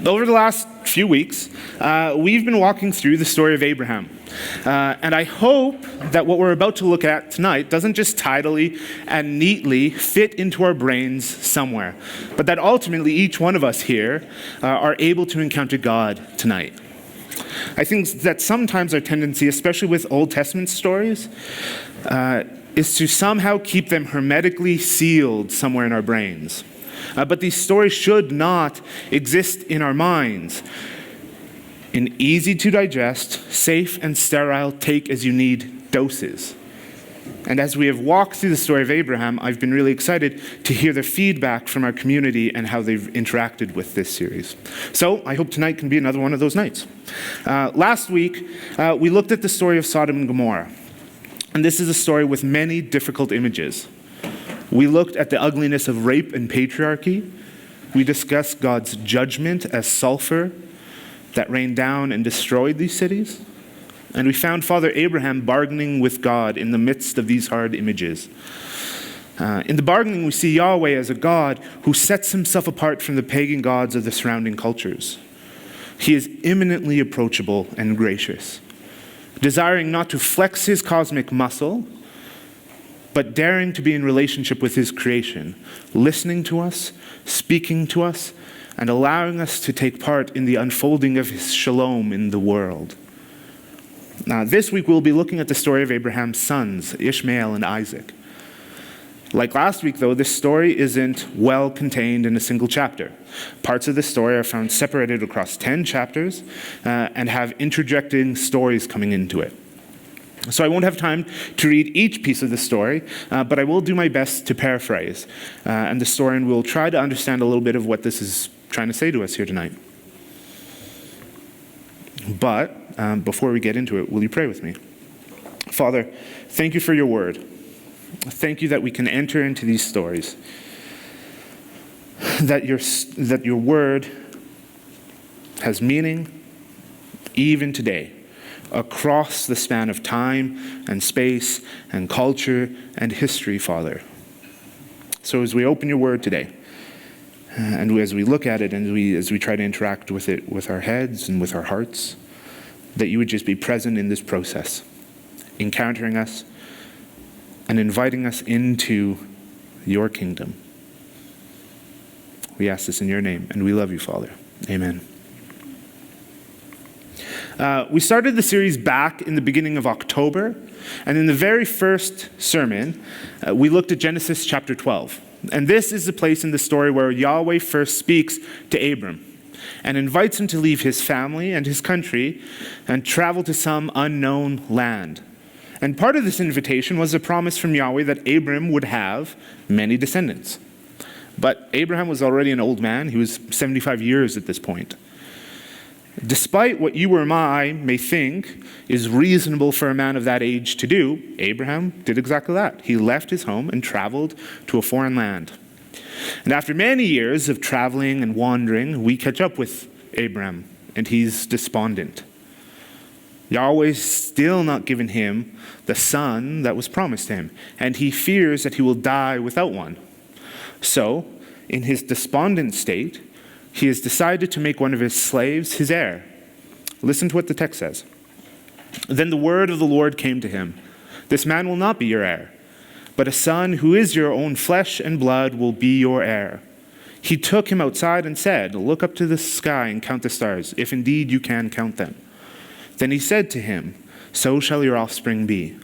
Over the last few weeks, we've been walking through the story of Abraham. And I hope that what we're about to look at tonight doesn't just tidily and neatly fit into our brains somewhere, but that ultimately each one of us here are able to encounter God tonight. I think that sometimes our tendency, especially with Old Testament stories, is to somehow keep them hermetically sealed somewhere in our brains. But these stories should not exist in our minds in easy to digest, safe and sterile, take as you need doses. And as we have walked through the story of Abraham, I've been really excited to hear the feedback from our community and how they've interacted with this series. So I hope tonight can be another one of those nights. Last week, we looked at the story of Sodom and Gomorrah. And this is a story with many difficult images. We looked at the ugliness of rape and patriarchy. We discussed God's judgment as sulfur that rained down and destroyed these cities. And we found Father Abraham bargaining with God in the midst of these hard images. In the bargaining, we see Yahweh as a God who sets himself apart from the pagan gods of the surrounding cultures. He is eminently approachable and gracious, desiring not to flex his cosmic muscle, but daring to be in relationship with his creation, listening to us, speaking to us, and allowing us to take part in the unfolding of his shalom in the world. Now, this week we'll be looking at the story of Abraham's sons, Ishmael and Isaac. Like last week, though, this story isn't well contained in a single chapter. Parts of the story are found separated across 10 chapters and have interjecting stories coming into it. So I won't have time to read each piece of the story, but I will do my best to paraphrase. And the historian will try to understand a little bit of what this is trying to say to us here tonight. But before we get into it, will you pray with me? Father, thank you for your word. Thank you that we can enter into these stories. That your word has meaning even today, across the span of time and space and culture and history, Father. So as we open your word today, and as we look at it and as we try to interact with it with our heads and with our hearts, that you would just be present in this process, encountering us and inviting us into your kingdom. We ask this in your name, and we love you, Father. Amen. We started the series back in the beginning of October, and in the very first sermon, we looked at Genesis chapter 12. And this is the place in the story where Yahweh first speaks to Abram and invites him to leave his family and his country and travel to some unknown land. And part of this invitation was a promise from Yahweh that Abram would have many descendants. But Abraham was already an old man. He was 75 years at this point. Despite what you or I may think is reasonable for a man of that age to do, Abraham did exactly that. He left his home and traveled to a foreign land. And after many years of traveling and wandering, we catch up with Abraham, and he's despondent. Yahweh's still not given him the son that was promised him, and he fears that he will die without one. So, in his despondent state, he has decided to make one of his slaves his heir. Listen to what the text says. Then the word of the Lord came to him. This man will not be your heir, but a son who is your own flesh and blood will be your heir. He took him outside and said, look up to the sky and count the stars, if indeed you can count them. Then he said to him, so shall your offspring be.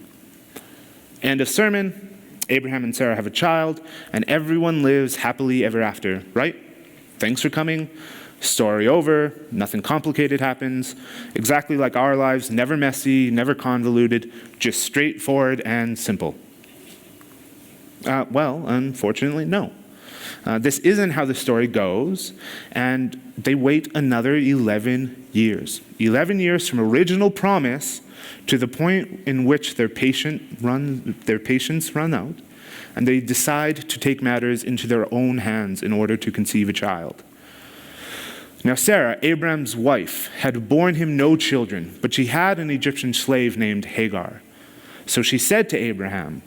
End of sermon. Abraham and Sarah have a child, and everyone lives happily ever after, right? Thanks for coming. Story over. Nothing complicated happens. Exactly like our lives, never messy, never convoluted, just straightforward and simple. Well, unfortunately, no. This isn't how the story goes, and they wait another 11 years. 11 years from original promise to the point in which their patience run out, and they decide to take matters into their own hands in order to conceive a child. Now Sarah, Abraham's wife, had borne him no children, but she had an Egyptian slave named Hagar. So she said to Abram,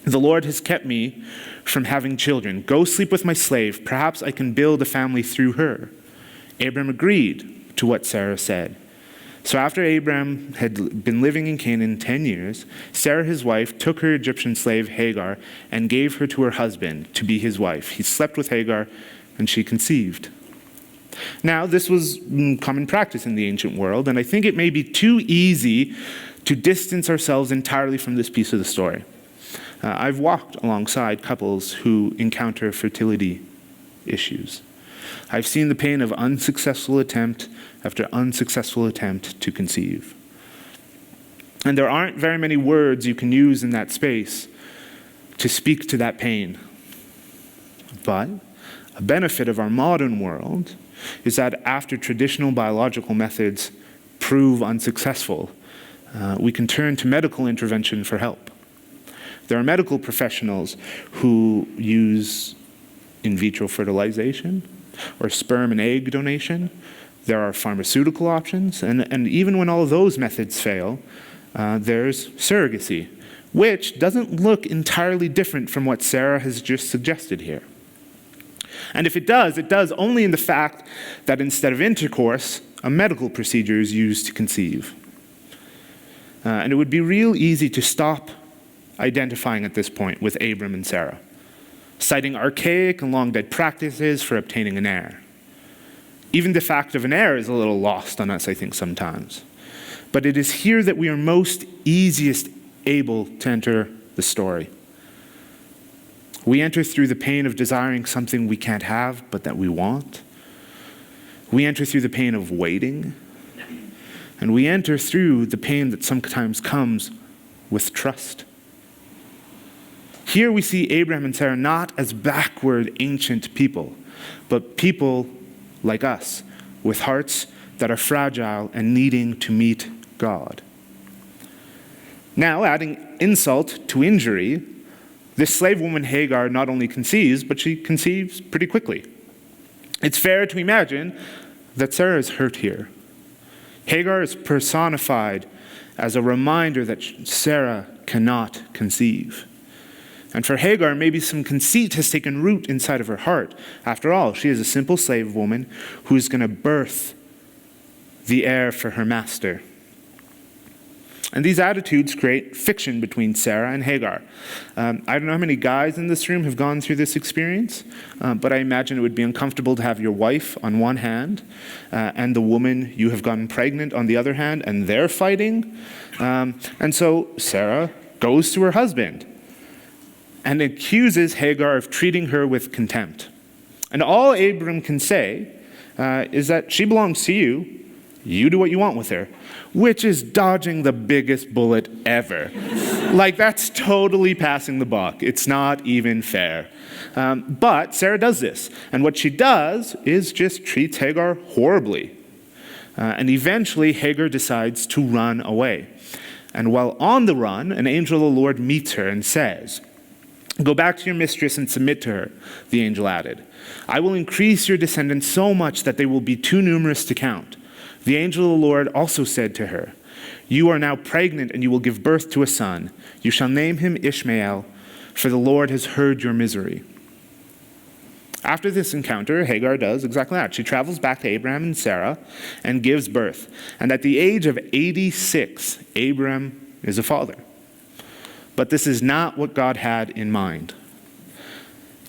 the Lord has kept me from having children. Go sleep with my slave. Perhaps I can build a family through her. Abram agreed to what Sarah said. So after Abram had been living in Canaan 10 years, Sarah, his wife, took her Egyptian slave Hagar and gave her to her husband to be his wife. He slept with Hagar, and she conceived. Now, this was common practice in the ancient world, and I think it may be too easy to distance ourselves entirely from this piece of the story. I've walked alongside couples who encounter fertility issues. I've seen the pain of unsuccessful attempt after unsuccessful attempt to conceive. And there aren't very many words you can use in that space to speak to that pain. But a benefit of our modern world is that after traditional biological methods prove unsuccessful, we can turn to medical intervention for help. There are medical professionals who use in vitro fertilization or sperm and egg donation. There are pharmaceutical options, and even when all of those methods fail, there's surrogacy, which doesn't look entirely different from what Sarah has just suggested here. And if it does only in the fact that instead of intercourse, a medical procedure is used to conceive. And it would be real easy to stop identifying at this point with Abram and Sarah, citing archaic and long-dead practices for obtaining an heir. Even the fact of an heir is a little lost on us, I think, sometimes. But it is here that we are most easiest able to enter the story. We enter through the pain of desiring something we can't have, but that we want. We enter through the pain of waiting. And we enter through the pain that sometimes comes with trust. Here we see Abraham and Sarah not as backward ancient people, but people like us, with hearts that are fragile and needing to meet God. Now, adding insult to injury, this slave woman Hagar not only conceives, but she conceives pretty quickly. It's fair to imagine that Sarah is hurt here. Hagar is personified as a reminder that Sarah cannot conceive. And for Hagar, maybe some conceit has taken root inside of her heart. After all, she is a simple slave woman who is going to birth the heir for her master. And these attitudes create friction between Sarah and Hagar. I don't know how many guys in this room have gone through this experience, but I imagine it would be uncomfortable to have your wife on one hand and the woman you have gotten pregnant on the other hand, and they're fighting. And so Sarah goes to her husband and accuses Hagar of treating her with contempt. And all Abram can say is that she belongs to you. You do what you want with her, which is dodging the biggest bullet ever. Like, that's totally passing the buck. It's not even fair. But Sarah does this. And what she does is just treats Hagar horribly. And eventually, Hagar decides to run away. And while on the run, an angel of the Lord meets her and says, "Go back to your mistress and submit to her," the angel added. "I will increase your descendants so much that they will be too numerous to count." The angel of the Lord also said to her, "You are now pregnant and you will give birth to a son. You shall name him Ishmael, for the Lord has heard your misery." After this encounter, Hagar does exactly that. She travels back to Abraham and Sarah and gives birth. And at the age of 86, Abraham is a father. But this is not what God had in mind.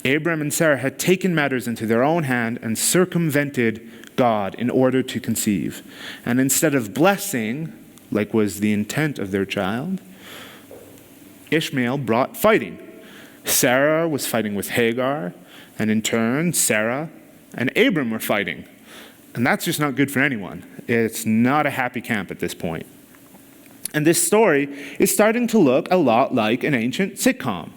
Abraham and Sarah had taken matters into their own hand and circumvented God in order to conceive. And instead of blessing, like was the intent of their child, Ishmael brought fighting. Sarah was fighting with Hagar, and in turn, Sarah and Abram were fighting. And that's just not good for anyone. It's not a happy camp at this point. And this story is starting to look a lot like an ancient sitcom.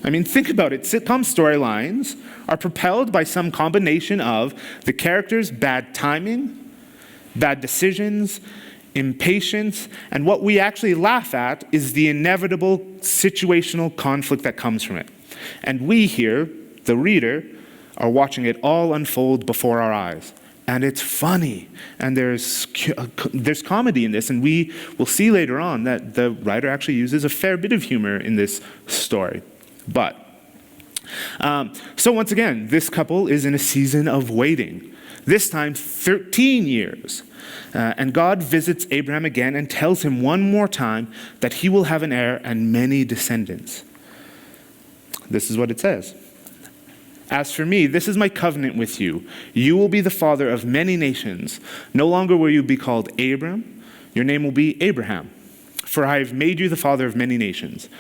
I mean, think about it. Sitcom storylines are propelled by some combination of the characters' bad timing, bad decisions, impatience, and what we actually laugh at is the inevitable situational conflict that comes from it. And we here, the reader, are watching it all unfold before our eyes. And it's funny, and there's comedy in this, and we will see later on that the writer actually uses a fair bit of humor in this story. But So once again, this couple is in a season of waiting, this time 13 years. And God visits Abraham again and tells him one more time that he will have an heir and many descendants. This is what it says. As for me, this is my covenant with you. You will be the father of many nations. No longer will you be called Abram. Your name will be Abraham. For I have made you the father of many nations.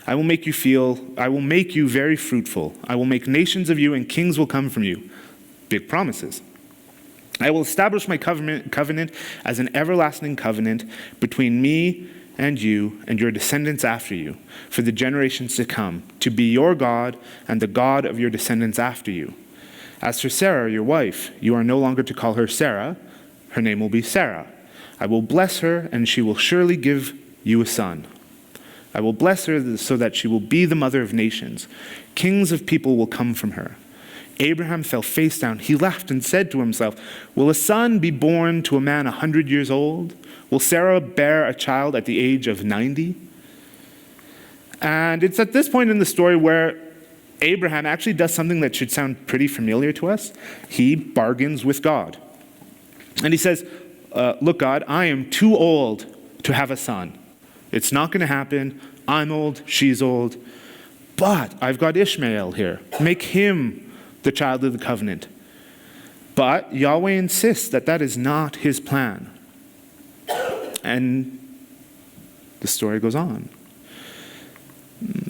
I will make you very fruitful. I will make nations of you and kings will come from you. Big promises. I will establish my covenant as an everlasting covenant between me and you and your descendants after you, for the generations to come, to be your God and the God of your descendants after you. As for Sarah, your wife, you are no longer to call her Sarah. Her name will be Sarah. I will bless her, and she will surely give you a son. I will bless her so that she will be the mother of nations. Kings of people will come from her. Abraham fell face down. He laughed and said to himself, will a son be born to a man 100 years old? Will Sarah bear a child at the age of 90? And it's at this point in the story where Abraham actually does something that should sound pretty familiar to us. He bargains with God. And he says, look, God, I am too old to have a son. It's not going to happen. I'm old, she's old. But I've got Ishmael here. Make him the child of the covenant. But Yahweh insists that that is not his plan. And the story goes on.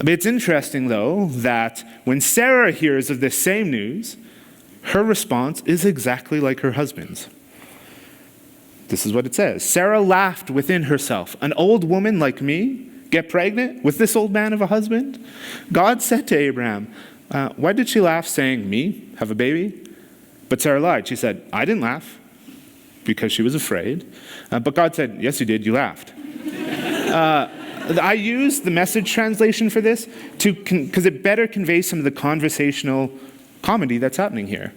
It's interesting, though, that when Sarah hears of this same news, her response is exactly like her husband's. This is what it says. Sarah laughed within herself. An old woman like me get pregnant with this old man of a husband? God said to Abraham, why did she laugh, saying, me, have a baby? But Sarah lied. She said, I didn't laugh, because she was afraid. But God said, yes, you did. You laughed. I use the Message translation for this because it better conveys some of the conversational comedy that's happening here.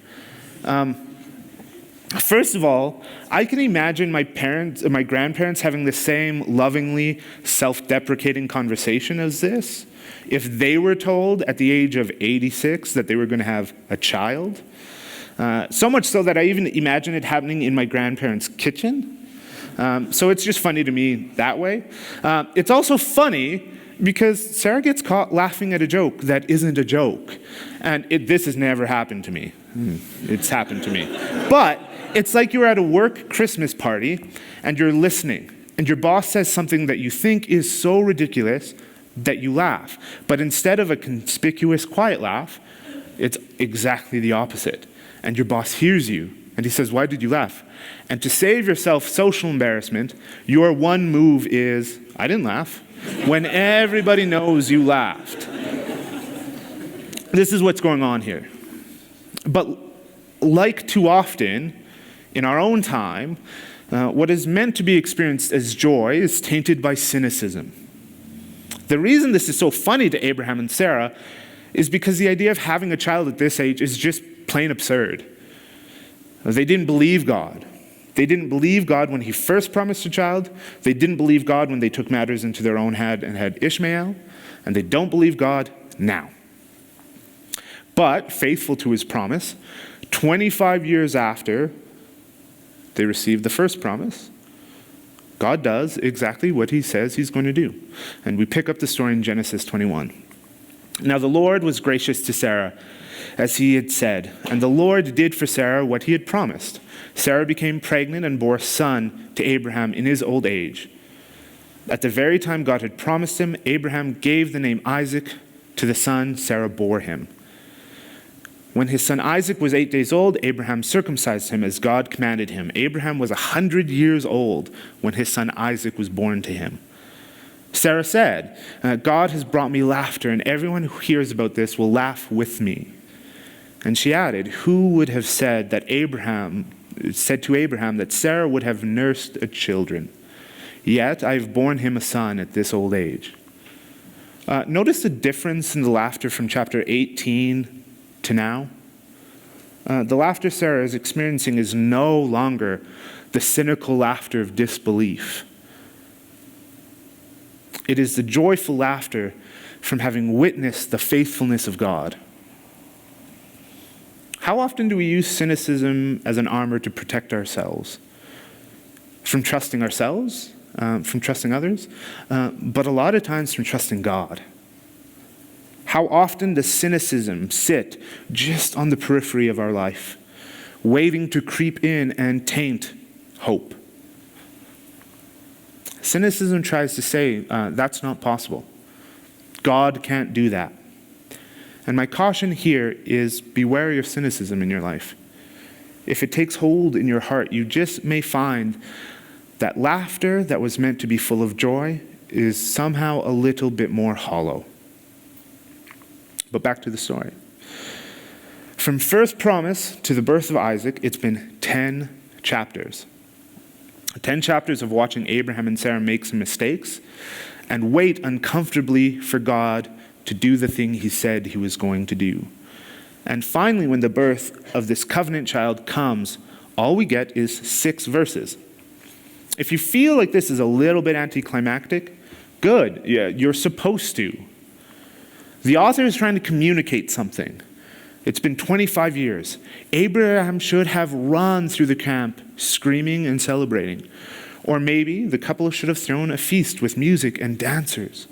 First of all, I can imagine my grandparents having the same lovingly self-deprecating conversation as this if they were told at the age of 86 that they were going to have a child. So much so that I even imagine it happening in my grandparents' kitchen. So it's just funny to me that way. It's also funny because Sarah gets caught laughing at a joke that isn't a joke. And this has never happened to me. It's happened to me. But it's like you're at a work Christmas party and you're listening. And your boss says something that you think is so ridiculous that you laugh. But instead of a conspicuous, quiet laugh, it's exactly the opposite. And your boss hears you, and he says, why did you laugh? And to save yourself social embarrassment, your one move is, I didn't laugh, when everybody knows you laughed. This is what's going on here. But like too often, in our own time, what is meant to be experienced as joy is tainted by cynicism. The reason this is so funny to Abraham and Sarah is because the idea of having a child at this age is just plain absurd. They didn't believe God. They didn't believe God when he first promised a child. They didn't believe God when they took matters into their own hand and had Ishmael. And they don't believe God now. But, faithful to his promise, 25 years after they received the first promise, God does exactly what he says he's going to do. And we pick up the story in Genesis 21. Now the Lord was gracious to Sarah, as he had said, and the Lord did for Sarah what he had promised. Sarah became pregnant and bore a son to Abraham in his old age. At the very time God had promised him, Abraham gave the name Isaac to the son Sarah bore him. When his son Isaac was 8 days old, Abraham circumcised him as God commanded him. Abraham was 100 years old when his son Isaac was born to him. Sarah said, God has brought me laughter, and everyone who hears about this will laugh with me. And she added, who would have said to Abraham that Sarah would have nursed a children? Yet I have borne him a son at this old age. Notice the difference in the laughter from chapter 18 to now. The laughter Sarah is experiencing is no longer the cynical laughter of disbelief. It is the joyful laughter from having witnessed the faithfulness of God. How often do we use cynicism as an armor to protect ourselves? From trusting ourselves, from trusting others, but a lot of times from trusting God. How often does cynicism sit just on the periphery of our life, waiting to creep in and taint hope? Cynicism tries to say that's not possible. God can't do that. And my caution here is be wary of cynicism in your life. If it takes hold in your heart, you just may find that laughter that was meant to be full of joy is somehow a little bit more hollow. But back to the story. From first promise to the birth of Isaac, it's been 10 chapters. 10 chapters of watching Abraham and Sarah make some mistakes and wait uncomfortably for God to do the thing he said he was going to do. And finally, when the birth of this covenant child comes, all we get is 6 verses. If you feel like this is a little bit anticlimactic, good, yeah, you're supposed to. The author is trying to communicate something. It's been 25 years. Abraham should have run through the camp screaming and celebrating. Or maybe the couple should have thrown a feast with music and dancers.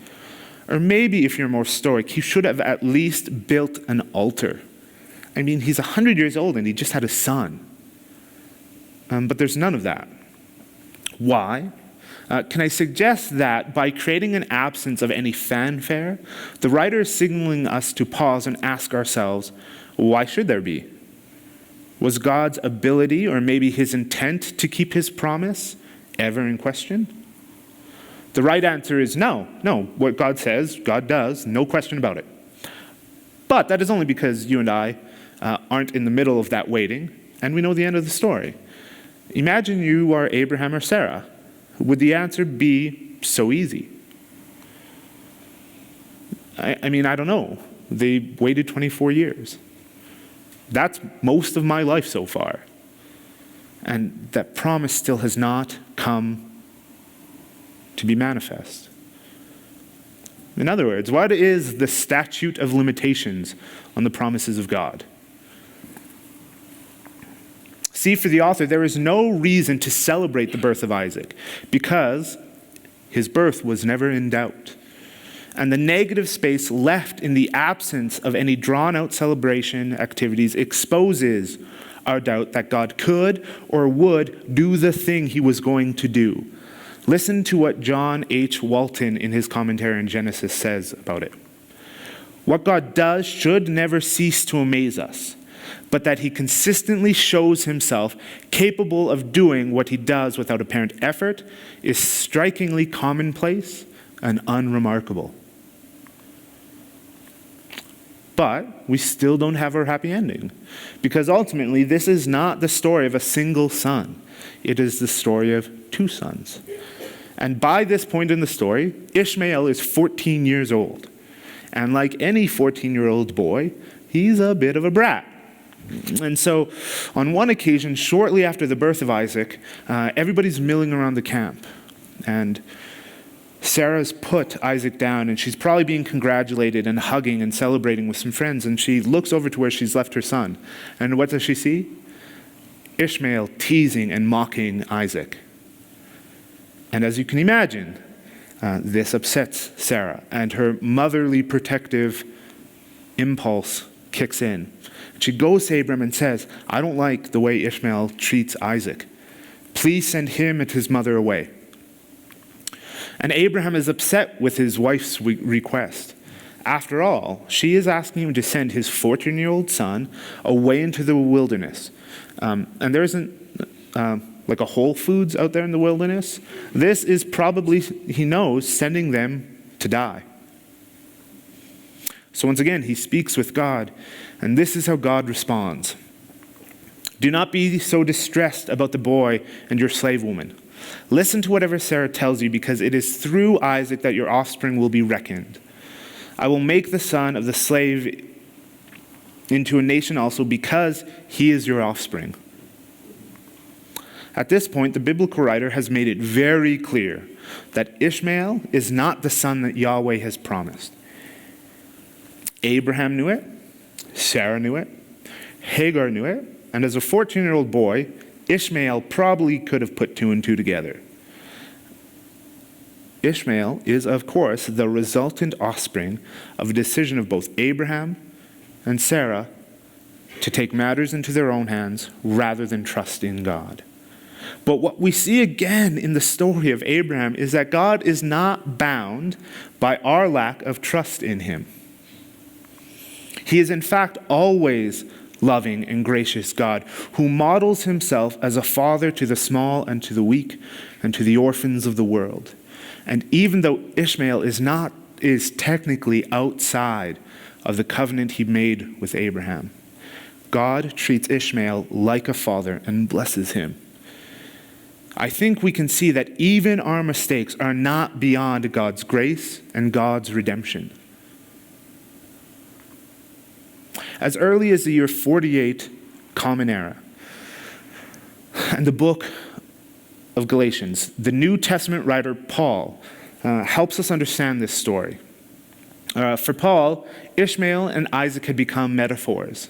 Or maybe, if you're more stoic, he should have at least built an altar. I mean, he's 100 years old and he just had a son. But there's none of that. Why? Can I suggest that by creating an absence of any fanfare, the writer is signaling us to pause and ask ourselves, why should there be? Was God's ability or maybe his intent to keep his promise ever in question? The right answer is no. What God says, God does, no question about it. But that is only because you and I aren't in the middle of that waiting, and we know the end of the story. Imagine you are Abraham or Sarah. Would the answer be so easy? I mean, I don't know. They waited 24 years. That's most of my life so far. And that promise still has not come to be manifest. In other words, what is the statute of limitations on the promises of God? See, for the author, there is no reason to celebrate the birth of Isaac because his birth was never in doubt. And the negative space left in the absence of any drawn-out celebration activities exposes our doubt that God could or would do the thing he was going to do. Listen to what John H. Walton in his commentary on Genesis says about it. What God does should never cease to amaze us, but that he consistently shows himself capable of doing what he does without apparent effort is strikingly commonplace and unremarkable. But we still don't have our happy ending, because ultimately this is not the story of a single son. It is the story of 2 sons. And by this point in the story, Ishmael is 14 years old. And like any 14-year-old boy, he's a bit of a brat. And so, on one occasion, shortly after the birth of Isaac, everybody's milling around the camp. And Sarah's put Isaac down, and she's probably being congratulated and hugging and celebrating with some friends. And she looks over to where she's left her son. And what does she see? Ishmael teasing and mocking Isaac. And as you can imagine, this upsets Sarah, and her motherly protective impulse kicks in. She goes to Abram and says, I don't like the way Ishmael treats Isaac. Please send him and his mother away. And Abraham is upset with his wife's request. After all, she is asking him to send his 14-year-old son away into the wilderness. And there isn't like a Whole Foods out there in the wilderness. This is probably, he knows, sending them to die. So once again, he speaks with God, and this is how God responds. Do not be so distressed about the boy and your slave woman. Listen to whatever Sarah tells you, because it is through Isaac that your offspring will be reckoned. I will make the son of the slave into a nation also, because he is your offspring. At this point, the biblical writer has made it very clear that Ishmael is not the son that Yahweh has promised. Abraham knew it. Sarah knew it. Hagar knew it, and as a 14-year-old boy, Ishmael probably could have put two and two together. Ishmael is, of course, the resultant offspring of a decision of both Abraham and Sarah to take matters into their own hands rather than trust in God. But what we see again in the story of Abraham is that God is not bound by our lack of trust in him. He is in fact always loving and gracious God who models himself as a father to the small and to the weak and to the orphans of the world. And even though Ishmael is technically outside of the covenant he made with Abraham, God treats Ishmael like a father and blesses him. I think we can see that even our mistakes are not beyond God's grace and God's redemption. As early as the year 48 Common Era, and the book of Galatians, the New Testament writer Paul helps us understand this story. For Paul, Ishmael and Isaac had become metaphors.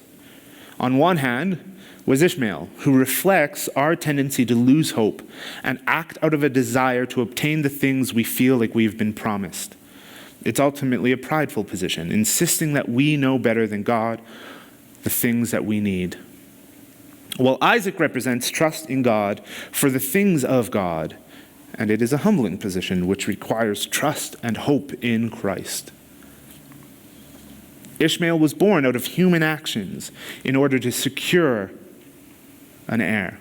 On one hand was Ishmael, who reflects our tendency to lose hope and act out of a desire to obtain the things we feel like we've been promised. It's ultimately a prideful position, insisting that we know better than God the things that we need. While Isaac represents trust in God for the things of God, and it is a humbling position which requires trust and hope in Christ. Ishmael was born out of human actions in order to secure an heir.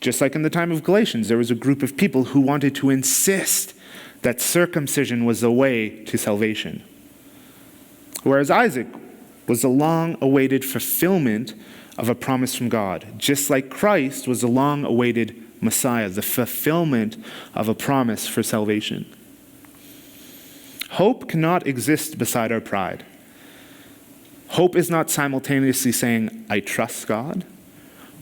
Just like in the time of Galatians, there was a group of people who wanted to insist that circumcision was the way to salvation. Whereas Isaac was the long-awaited fulfillment of a promise from God, just like Christ was the long-awaited Messiah, the fulfillment of a promise for salvation. Hope cannot exist beside our pride. Hope is not simultaneously saying, I trust God,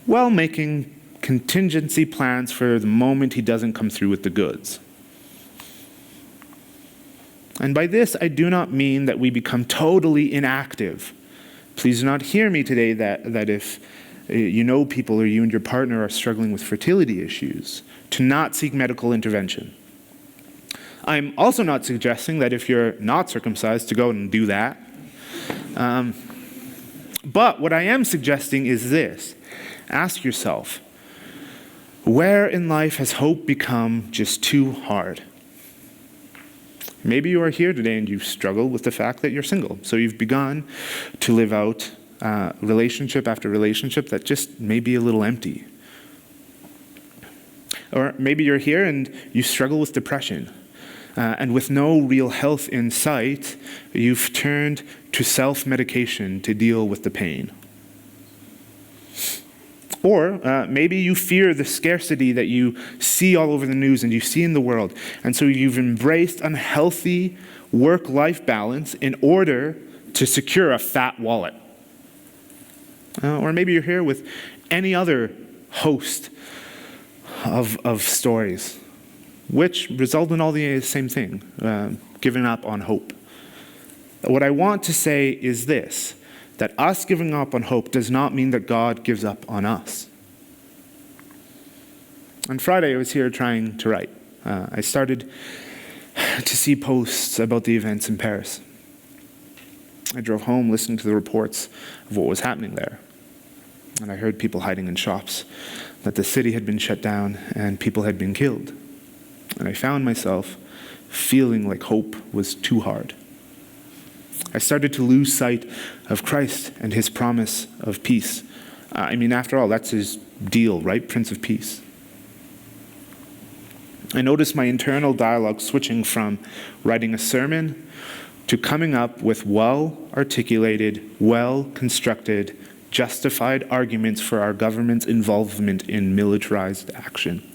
while making contingency plans for the moment he doesn't come through with the goods. And by this, I do not mean that we become totally inactive. Please do not hear me today that if you know people or you and your partner are struggling with fertility issues, to not seek medical intervention. I'm also not suggesting that if you're not circumcised to go and do that. But what I am suggesting is this. Ask yourself, where in life has hope become just too hard? Maybe you are here today and you struggle with the fact that you're single. So you've begun to live out relationship after relationship that just may be a little empty. Or maybe you're here and you struggle with depression. And with no real health in sight, you've turned to self-medication to deal with the pain. Or maybe you fear the scarcity that you see all over the news and you see in the world. And so you've embraced unhealthy work-life balance in order to secure a fat wallet. Or maybe you're here with any other host of stories, which result in all the same thing, giving up on hope. What I want to say is this, that us giving up on hope does not mean that God gives up on us. On Friday, I was here trying to write. I started to see posts about the events in Paris. I drove home listening to the reports of what was happening there. And I heard people hiding in shops, that the city had been shut down and people had been killed. And I found myself feeling like hope was too hard. I started to lose sight of Christ and his promise of peace. After all, that's his deal, right? Prince of Peace. I noticed my internal dialogue switching from writing a sermon to coming up with well-articulated, well-constructed, justified arguments for our government's involvement in militarized action.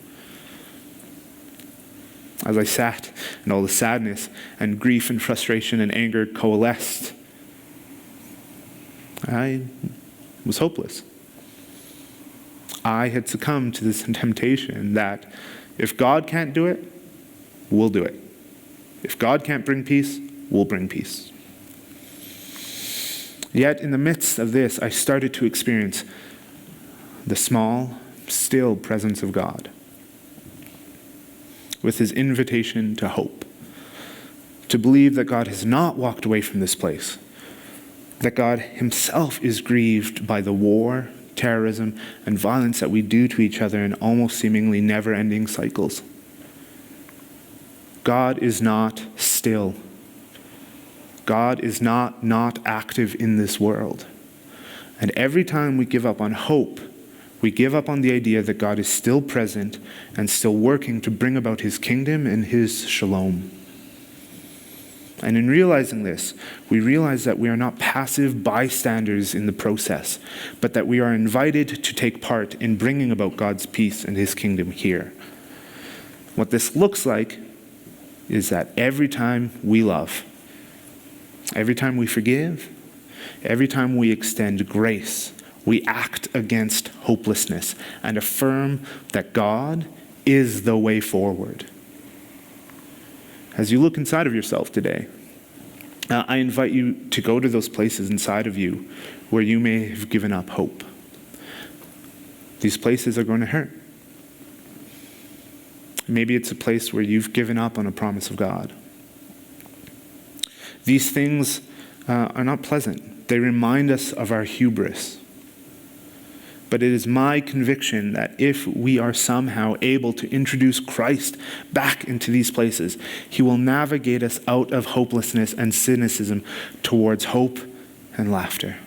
As I sat and all the sadness and grief and frustration and anger coalesced, I was hopeless. I had succumbed to this temptation that if God can't do it, we'll do it. If God can't bring peace, we'll bring peace. Yet in the midst of this, I started to experience the small, still presence of God, with his invitation to hope, to believe that God has not walked away from this place, that God himself is grieved by the war, terrorism, and violence that we do to each other in almost seemingly never-ending cycles. God is not still. God is not active in this world. And every time we give up on hope, we give up on the idea that God is still present and still working to bring about his kingdom and his shalom. And in realizing this, we realize that we are not passive bystanders in the process, but that we are invited to take part in bringing about God's peace and his kingdom here. What this looks like is that every time we love, every time we forgive, every time we extend grace, we act against hopelessness and affirm that God is the way forward. As you look inside of yourself today, I invite you to go to those places inside of you where you may have given up hope. These places are going to hurt. Maybe it's a place where you've given up on a promise of God. These things are not pleasant. They remind us of our hubris. But it is my conviction that if we are somehow able to introduce Christ back into these places, he will navigate us out of hopelessness and cynicism towards hope and laughter.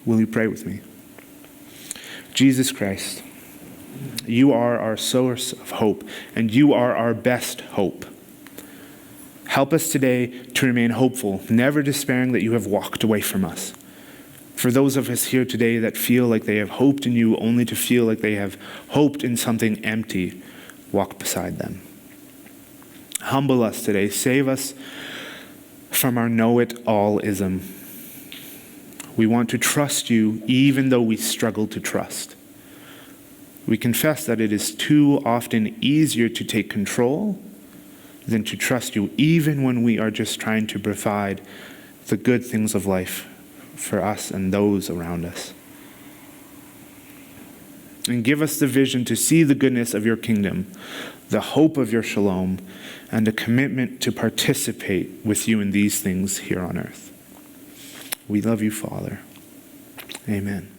Will you pray with me? Jesus Christ, you are our source of hope, and you are our best hope. Help us today to remain hopeful, never despairing that you have walked away from us. For those of us here today that feel like they have hoped in you only to feel like they have hoped in something empty, walk beside them. Humble us today. Save us from our know-it-all-ism. We want to trust you even though we struggle to trust. We confess that it is too often easier to take control than to trust you, even when we are just trying to provide the good things of life for us and those around us. And give us the vision to see the goodness of your kingdom, the hope of your shalom, and a commitment to participate with you in these things here on earth. We love you, Father. Amen.